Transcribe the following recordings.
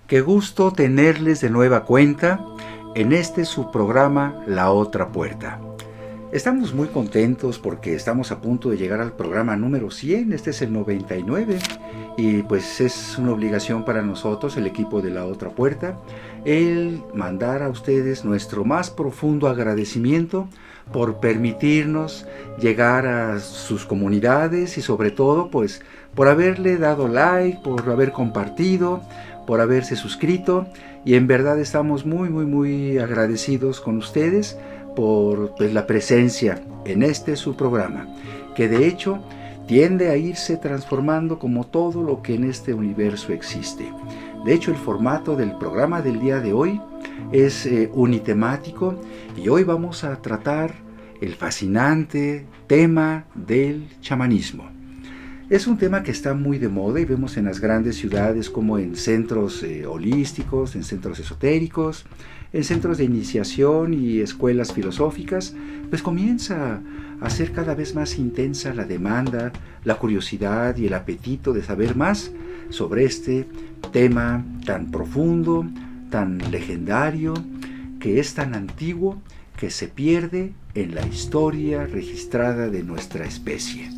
Qué gusto tenerles de nueva cuenta en este su programa La Otra Puerta. Estamos muy contentos porque estamos a punto de llegar al programa número 100, este es el 99, y pues es una obligación para nosotros, el equipo de La Otra Puerta, el mandar a ustedes nuestro más profundo agradecimiento por permitirnos llegar a sus comunidades y sobre todo pues por haberle dado like, por haber compartido, por haberse suscrito, y en verdad estamos muy agradecidos con ustedes por pues, la presencia en su programa, que de hecho tiende a irse transformando como todo lo que en este universo existe. De hecho, el formato del programa del día de hoy es unitemático, y hoy vamos a tratar el fascinante tema del chamanismo. Es un tema que está muy de moda y vemos en las grandes ciudades como en centros holísticos, en centros esotéricos, en centros de iniciación y escuelas filosóficas, pues comienza a ser cada vez más intensa la demanda, la curiosidad y el apetito de saber más sobre este tema tan profundo, tan legendario, que es tan antiguo, que se pierde en la historia registrada de nuestra especie.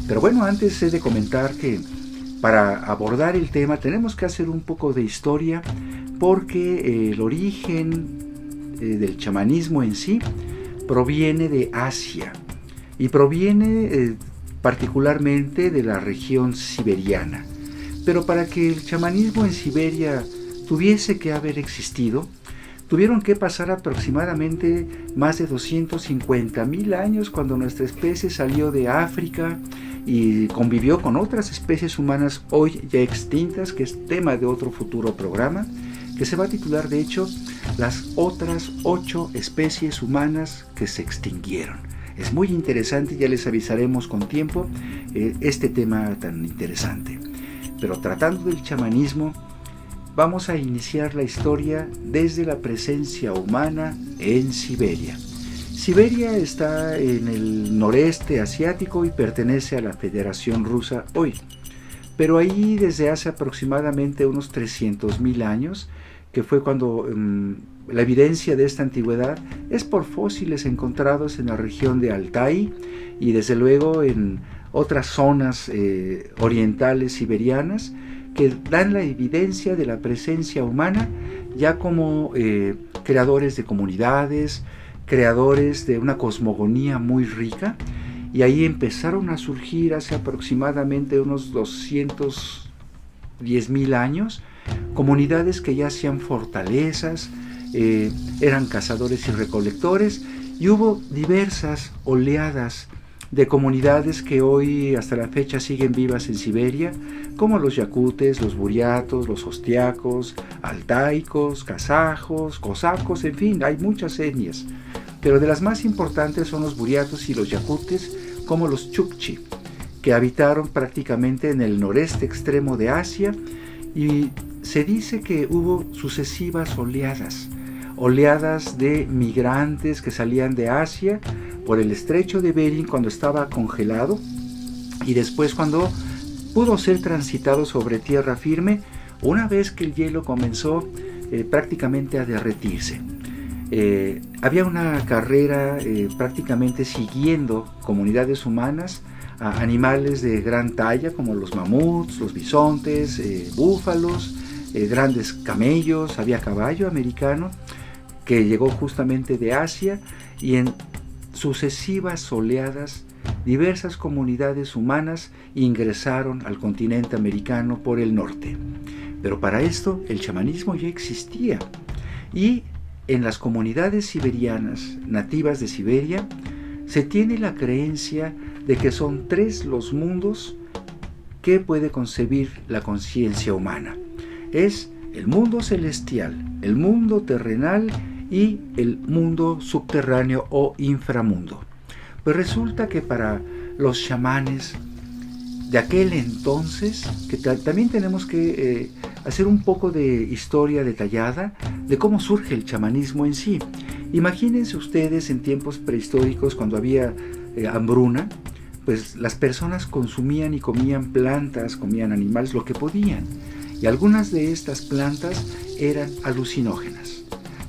Pero bueno, antes he de comentar que para abordar el tema tenemos que hacer un poco de historia, porque el origen del chamanismo en sí proviene de Asia y proviene particularmente de la región siberiana. Pero para que el chamanismo en Siberia tuviese que haber existido, tuvieron que pasar aproximadamente más de 250,000 años cuando nuestra especie salió de África y convivió con otras especies humanas hoy ya extintas, que es tema de otro futuro programa, que se va a titular de hecho las otras 8 especies humanas que se extinguieron. Es muy interesante, ya les avisaremos con tiempo este tema tan interesante. Pero tratando del chamanismo, vamos a iniciar la historia desde la presencia humana en Siberia. Siberia está en el noreste asiático y pertenece a la Federación Rusa hoy. Pero ahí desde hace aproximadamente unos 300,000 años, que fue cuando la evidencia de esta antigüedad es por fósiles encontrados en la región de Altai y desde luego en otras zonas orientales siberianas, que dan la evidencia de la presencia humana ya como creadores de comunidades, creadores de una cosmogonía muy rica, y ahí empezaron a surgir hace aproximadamente unos 210,000 años comunidades que ya hacían fortalezas, eran cazadores y recolectores, y hubo diversas oleadas de comunidades que hoy hasta la fecha siguen vivas en Siberia, como los yakutes, los buriatos, los ostiacos, altaicos, kazajos, cosacos, en fin, hay muchas etnias. Pero de las más importantes son los buriatos y los yakutes, como los chukchi, que habitaron prácticamente en el noreste extremo de Asia, y se dice que hubo sucesivas oleadas de migrantes que salían de Asia por el estrecho de Bering cuando estaba congelado, y después cuando pudo ser transitado sobre tierra firme una vez que el hielo comenzó prácticamente a derretirse. Había una carrera prácticamente siguiendo comunidades humanas, a animales de gran talla como los mamuts, los bisontes, búfalos, grandes camellos, había caballo americano que llegó justamente de Asia, y en sucesivas oleadas diversas comunidades humanas ingresaron al continente americano por el norte. Pero para esto el chamanismo ya existía, y en las comunidades siberianas nativas de Siberia se tiene la creencia de que son 3 los mundos que puede concebir la conciencia humana. Es el mundo celestial, el mundo terrenal y el mundo subterráneo o inframundo. Pues resulta que para los chamanes de aquel entonces, que también tenemos que hacer un poco de historia detallada de cómo surge el chamanismo en sí. Imagínense ustedes en tiempos prehistóricos, cuando había hambruna, pues las personas consumían y comían plantas, comían animales, lo que podían. y algunas de estas plantas eran alucinógenas,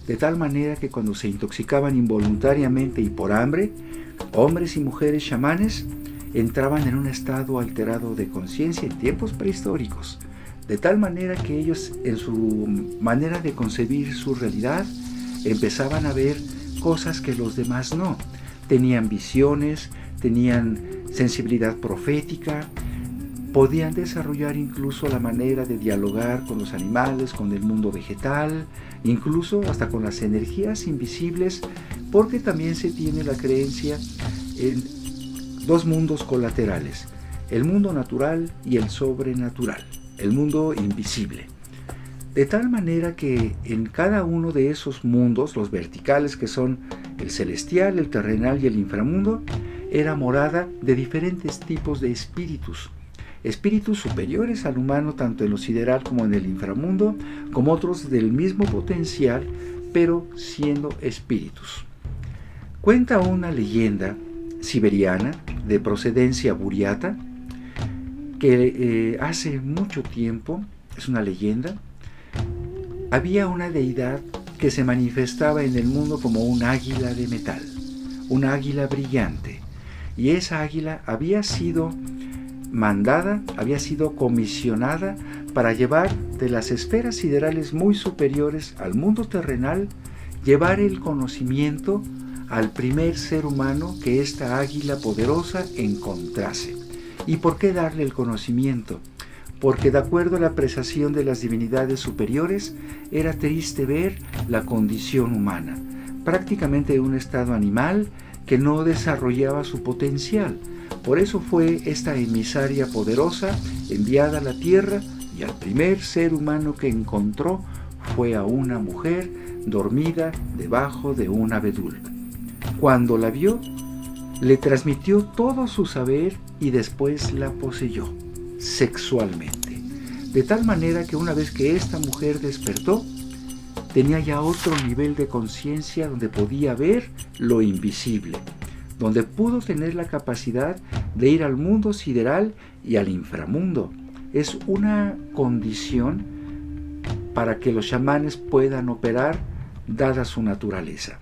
de tal manera que cuando se intoxicaban involuntariamente y por hambre, hombres y mujeres chamanes entraban en un estado alterado de conciencia en tiempos prehistóricos, de tal manera que ellos, en su manera de concebir su realidad, empezaban a ver cosas que los demás no. Tenían visiones, tenían sensibilidad profética, podían desarrollar incluso la manera de dialogar con los animales, con el mundo vegetal, incluso hasta con las energías invisibles, porque también se tiene la creencia en dos mundos colaterales, el mundo natural y el sobrenatural, el mundo invisible. De tal manera que en cada uno de esos mundos, los verticales que son el celestial, el terrenal y el inframundo, era morada de diferentes tipos de espíritus. Espíritus superiores al humano tanto en lo sideral como en el inframundo, como otros del mismo potencial, pero siendo espíritus. Cuenta una leyenda siberiana de procedencia buriata que hace mucho tiempo, es una leyenda, había una deidad que se manifestaba en el mundo como un águila de metal, una águila brillante, y esa águila había sido mandada, había sido comisionada para llevar de las esferas siderales muy superiores al mundo terrenal, llevar el conocimiento al primer ser humano que esta águila poderosa encontrase. ¿Y por qué darle el conocimiento? Porque de acuerdo a la apreciación de las divinidades superiores, era triste ver la condición humana, prácticamente un estado animal que no desarrollaba su potencial. Por eso fue esta emisaria poderosa enviada a la tierra, y al primer ser humano que encontró fue a una mujer dormida debajo de un abedul. Cuando la vio, le transmitió todo su saber y después la poseyó sexualmente, de tal manera que una vez que esta mujer despertó, tenía ya otro nivel de conciencia donde podía ver lo invisible, donde pudo tener la capacidad de ir al mundo sideral y al inframundo. Es una condición para que los chamanes puedan operar dada su naturaleza.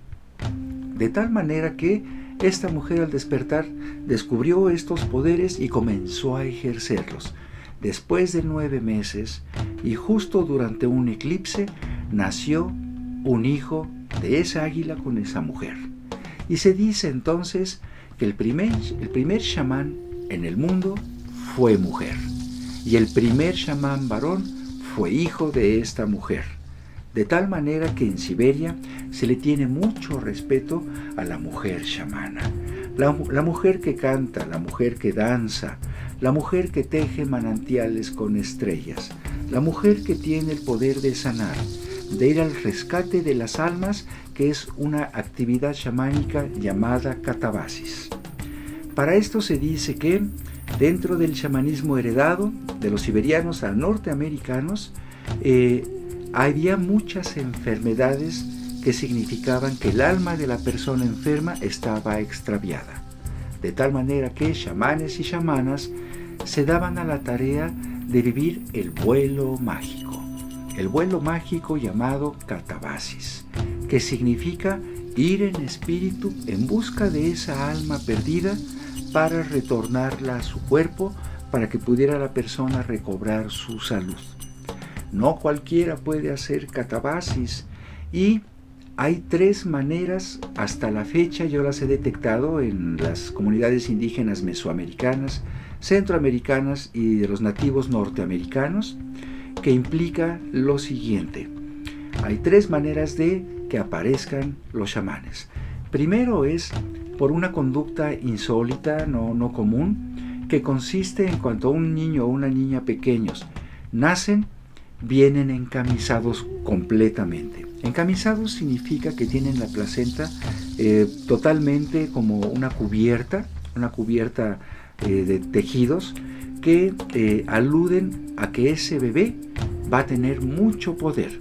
De tal manera que esta mujer al despertar descubrió estos poderes y comenzó a ejercerlos. Después de 9 meses y justo durante un eclipse nació un hijo de esa águila con esa mujer. Y se dice entonces que el primer chamán en el mundo fue mujer, y el primer chamán varón fue hijo de esta mujer. De tal manera que en Siberia se le tiene mucho respeto a la mujer chamana. La mujer que canta, la mujer que danza, la mujer que teje manantiales con estrellas, la mujer que tiene el poder de sanar, de ir al rescate de las almas, que es una actividad chamánica llamada catabasis. Para esto se dice que dentro del chamanismo heredado de los siberianos a norteamericanos, había muchas enfermedades que significaban que el alma de la persona enferma estaba extraviada. De tal manera que chamanes y chamanas se daban a la tarea de vivir el vuelo mágico llamado catabasis, que significa ir en espíritu en busca de esa alma perdida para retornarla a su cuerpo, para que pudiera la persona recobrar su salud. No cualquiera puede hacer catabasis, y hay 3 maneras hasta la fecha. Yo las he detectado en las comunidades indígenas mesoamericanas, centroamericanas y de los nativos norteamericanos, que implica lo siguiente. Hay 3 maneras de que aparezcan los chamanes. Primero es por una conducta insólita, no común, que consiste en cuanto un niño o una niña pequeños nacen, vienen encamisados completamente. Encamisados significa que tienen la placenta totalmente como una cubierta de tejidos que aluden a que ese bebé va a tener mucho poder.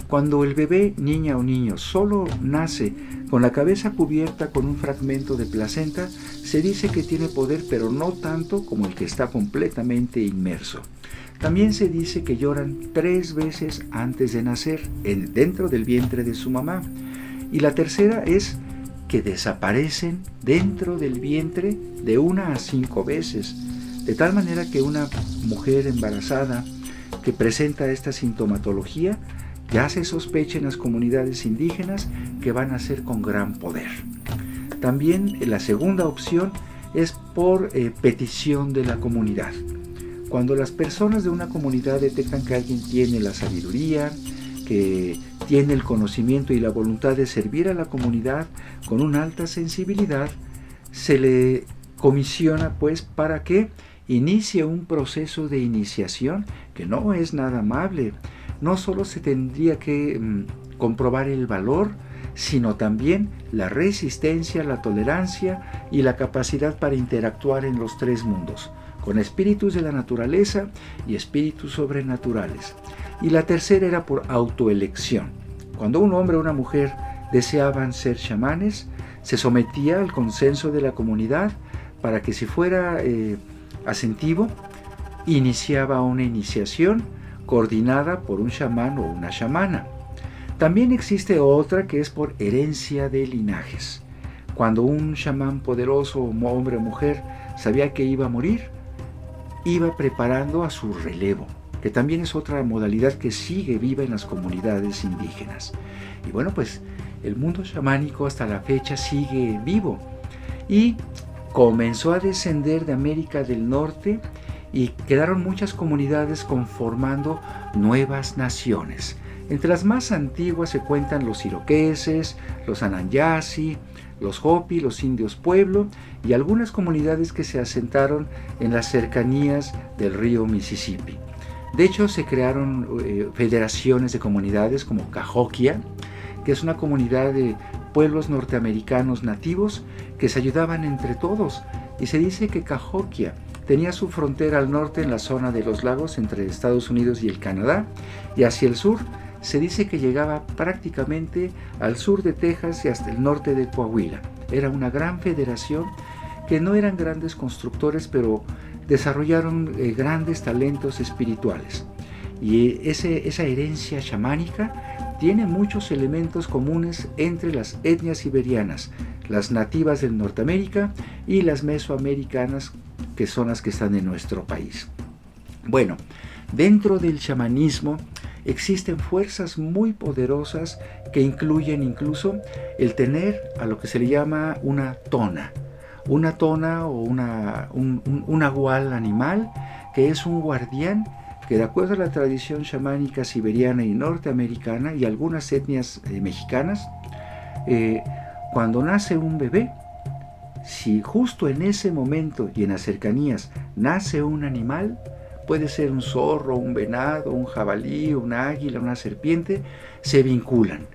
Cuando el bebé, niña o niño, solo nace con la cabeza cubierta con un fragmento de placenta, se dice que tiene poder, pero no tanto como el que está completamente inmerso. También se dice que lloran 3 veces antes de nacer, dentro del vientre de su mamá. Y la tercera es que desaparecen dentro del vientre de 1 a 5 veces. De tal manera que una mujer embarazada que presenta esta sintomatología ya se sospecha en las comunidades indígenas que van a ser con gran poder. También la segunda opción es por petición de la comunidad. Cuando las personas de una comunidad detectan que alguien tiene la sabiduría, que tiene el conocimiento y la voluntad de servir a la comunidad con una alta sensibilidad, se le comisiona pues para que inicie un proceso de iniciación que no es nada amable. No solo se tendría que comprobar el valor, sino también la resistencia, la tolerancia y la capacidad para interactuar en los 3 mundos, con espíritus de la naturaleza y espíritus sobrenaturales. Y la tercera era por autoelección. Cuando un hombre o una mujer deseaban ser chamanes, se sometía al consenso de la comunidad para que, si fuera asentivo, iniciaba una iniciación coordinada por un chamán o una chamana. También existe otra que es por herencia de linajes. Cuando un chamán poderoso, hombre o mujer, sabía que iba a morir, iba preparando a su relevo, que también es otra modalidad que sigue viva en las comunidades indígenas. Y bueno, pues el mundo chamánico hasta la fecha sigue vivo y comenzó a descender de América del Norte y quedaron muchas comunidades conformando nuevas naciones. Entre las más antiguas se cuentan los iroqueses, los ananyasi, los hopi, los indios pueblo y algunas comunidades que se asentaron en las cercanías del río Mississippi. De hecho, se crearon federaciones de comunidades como Cahokia, que es una comunidad de pueblos norteamericanos nativos que se ayudaban entre todos. Y se dice que Cahokia tenía su frontera al norte en la zona de los lagos entre Estados Unidos y el Canadá, y hacia el sur se dice que llegaba prácticamente al sur de Texas y hasta el norte de Coahuila. Era una gran federación que no eran grandes constructores, pero desarrollaron grandes talentos espirituales. Y esa herencia chamánica tiene muchos elementos comunes entre las etnias siberianas, las nativas de Norteamérica y las mesoamericanas, que son las que están en nuestro país. Bueno, dentro del chamanismo existen fuerzas muy poderosas que incluyen incluso el tener a lo que se le llama una tona o un nahual animal, que es un guardián que, de acuerdo a la tradición chamánica siberiana y norteamericana y algunas etnias mexicanas, cuando nace un bebé, si justo en ese momento y en las cercanías nace un animal, puede ser un zorro, un venado, un jabalí, una águila, una serpiente, se vinculan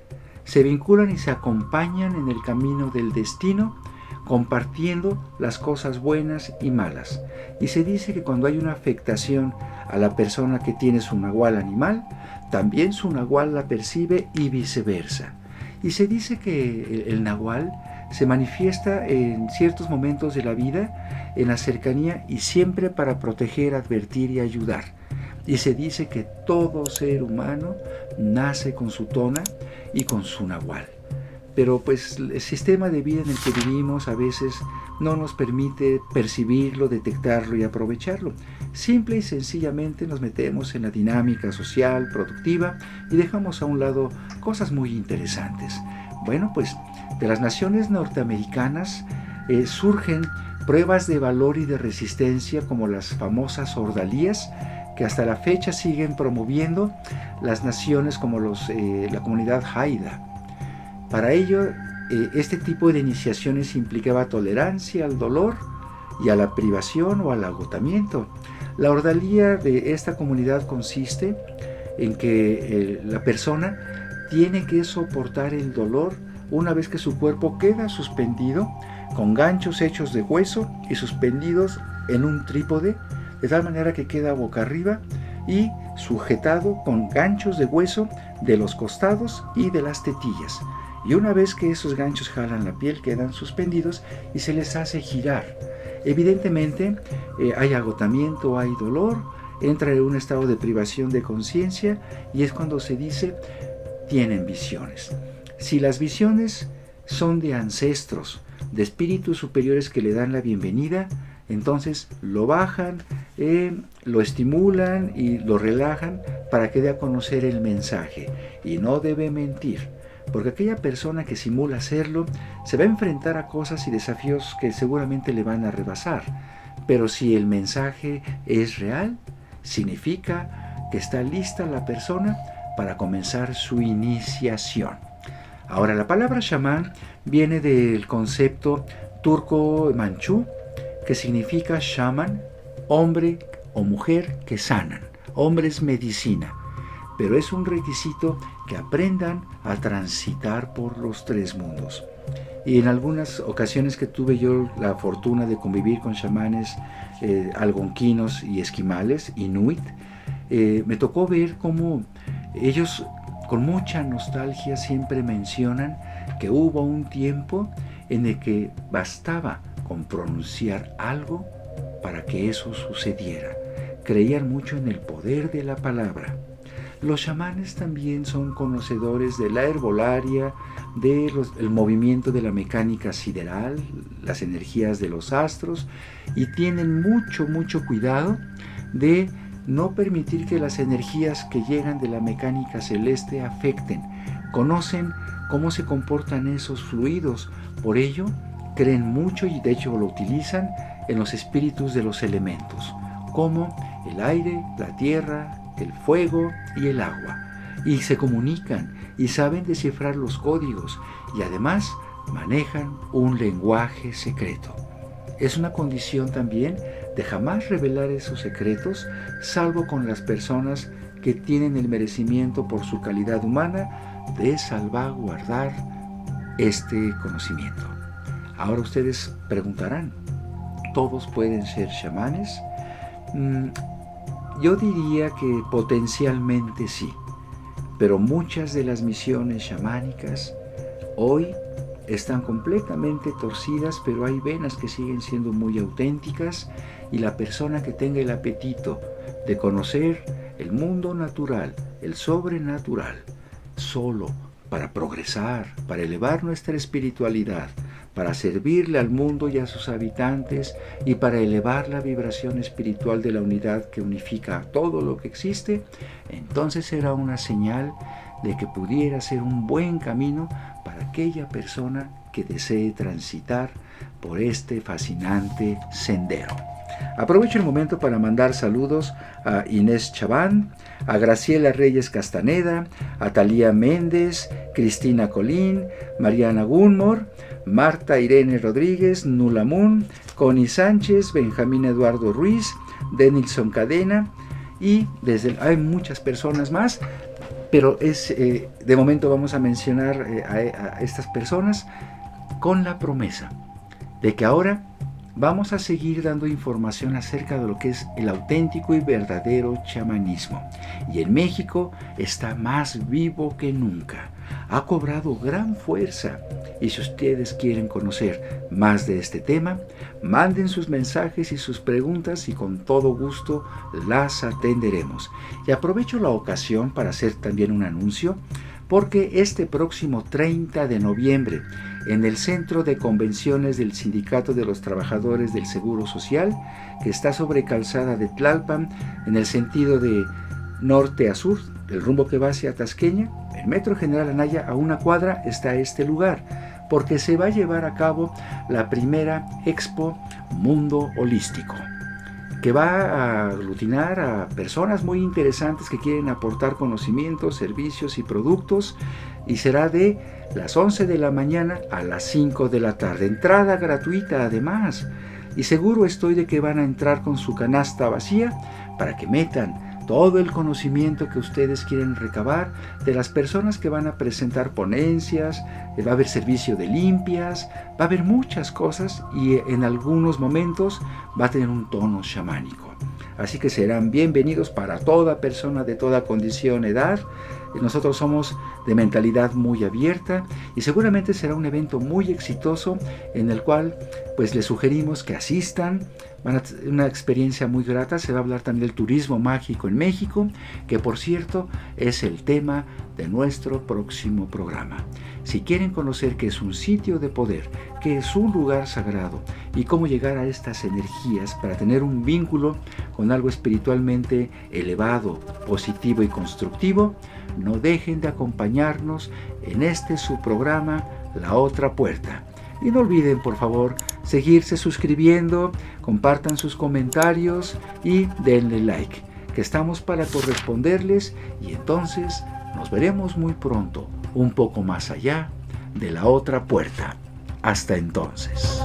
y se acompañan en el camino del destino, compartiendo las cosas buenas y malas. Y se dice que cuando hay una afectación a la persona que tiene su nahual animal, también su nahual la percibe y viceversa. Y se dice que el nahual se manifiesta en ciertos momentos de la vida, en la cercanía, y siempre para proteger, advertir y ayudar. Y se dice que todo ser humano nace con su tona y con su nahual. Pero pues el sistema de vida en el que vivimos a veces no nos permite percibirlo, detectarlo y aprovecharlo. Simple y sencillamente nos metemos en la dinámica social, productiva, y dejamos a un lado cosas muy interesantes. Bueno, pues de las naciones norteamericanas surgen pruebas de valor y de resistencia, como las famosas ordalías, que hasta la fecha siguen promoviendo las naciones como la comunidad Haida. Para ello, este tipo de iniciaciones implicaba tolerancia al dolor y a la privación o al agotamiento. La ordalía de esta comunidad consiste en que la persona tiene que soportar el dolor una vez que su cuerpo queda suspendido con ganchos hechos de hueso y suspendidos en un trípode, de tal manera que queda boca arriba y sujetado con ganchos de hueso de los costados y de las tetillas. Y una vez que esos ganchos jalan la piel, quedan suspendidos y se les hace girar. Evidentemente hay agotamiento, hay dolor, entra en un estado de privación de conciencia y es cuando se dice tienen visiones. Si las visiones son de ancestros, de espíritus superiores que le dan la bienvenida, entonces lo bajan, lo estimulan y lo relajan para que dé a conocer el mensaje. Y no debe mentir, porque aquella persona que simula hacerlo se va a enfrentar a cosas y desafíos que seguramente le van a rebasar. Pero si el mensaje es real, significa que está lista la persona para comenzar su iniciación. Ahora, la palabra chamán viene del concepto turco-manchú, que significa shaman, hombre o mujer que sanan. Hombre es medicina, pero es un requisito que aprendan a transitar por los tres mundos. Y en algunas ocasiones que tuve yo la fortuna de convivir con chamanes algonquinos y esquimales, inuit, me tocó ver cómo ellos con mucha nostalgia siempre mencionan que hubo un tiempo en el que bastaba con pronunciar algo para que eso sucediera. Creían mucho en el poder de la palabra. Los chamanes también son conocedores de la herbolaria, del movimiento de la mecánica sideral, las energías de los astros, y tienen mucho cuidado de no permitir que las energías que llegan de la mecánica celeste afecten. Conocen cómo se comportan esos fluidos, por ello creen mucho y de hecho lo utilizan en los espíritus de los elementos, como el aire, la tierra, el fuego y el agua, y se comunican y saben descifrar los códigos y además manejan un lenguaje secreto. Es una condición también de jamás revelar esos secretos, salvo con las personas que tienen el merecimiento por su calidad humana de salvaguardar este conocimiento. Ahora ustedes preguntarán, ¿todos pueden ser chamanes? Yo diría que potencialmente sí, pero muchas de las misiones chamánicas hoy están completamente torcidas, pero hay venas que siguen siendo muy auténticas, y la persona que tenga el apetito de conocer el mundo natural, el sobrenatural, solo para progresar, para elevar nuestra espiritualidad, para servirle al mundo y a sus habitantes y para elevar la vibración espiritual de la unidad que unifica todo lo que existe, entonces será una señal de que pudiera ser un buen camino para aquella persona que desee transitar por este fascinante sendero. Aprovecho el momento para mandar saludos a Inés Chaván, a Graciela Reyes Castaneda, a Talía Méndez, Cristina Colín, Mariana Gunmor, Marta Irene Rodríguez, Nulamun, Connie Sánchez, Benjamín Eduardo Ruiz, Denilson Cadena, y hay muchas personas más, pero de momento vamos a mencionar a estas personas con la promesa de que ahora vamos a seguir dando información acerca de lo que es el auténtico y verdadero chamanismo. Y en México está más vivo que nunca. Ha cobrado gran fuerza. Y si ustedes quieren conocer más de este tema, manden sus mensajes y sus preguntas y con todo gusto las atenderemos. Y aprovecho la ocasión para hacer también un anuncio, porque este próximo 30 de noviembre, en el Centro de Convenciones del Sindicato de los Trabajadores del Seguro Social, que está sobre Calzada de Tlalpan, en el sentido de norte a sur, el rumbo que va hacia Tasqueña, el Metro General Anaya, a una cuadra está este lugar, porque se va a llevar a cabo la primera Expo Mundo Holístico, que va a aglutinar a personas muy interesantes que quieren aportar conocimientos, servicios y productos, y será de las 11 de la mañana a las 5 de la tarde. Entrada gratuita además, y seguro estoy de que van a entrar con su canasta vacía para que metan todo el conocimiento que ustedes quieren recabar de las personas que van a presentar ponencias, va a haber servicio de limpias, va a haber muchas cosas y en algunos momentos va a tener un tono chamánico. Así que serán bienvenidos para toda persona de toda condición, edad. Nosotros somos de mentalidad muy abierta y seguramente será un evento muy exitoso en el cual pues les sugerimos que asistan, Van a tener una experiencia muy grata. Se va a hablar también del turismo mágico en México, que por cierto es el tema de nuestro próximo programa. Si quieren conocer qué es un sitio de poder, qué es un lugar sagrado y cómo llegar a estas energías para tener un vínculo con algo espiritualmente elevado, positivo y constructivo, no dejen de acompañarnos en este su programa La Otra Puerta. Y no olviden, por favor, seguirse suscribiendo, compartan sus comentarios y denle like, que estamos para corresponderles, y entonces nos veremos muy pronto, un poco más allá de la otra puerta. Hasta entonces.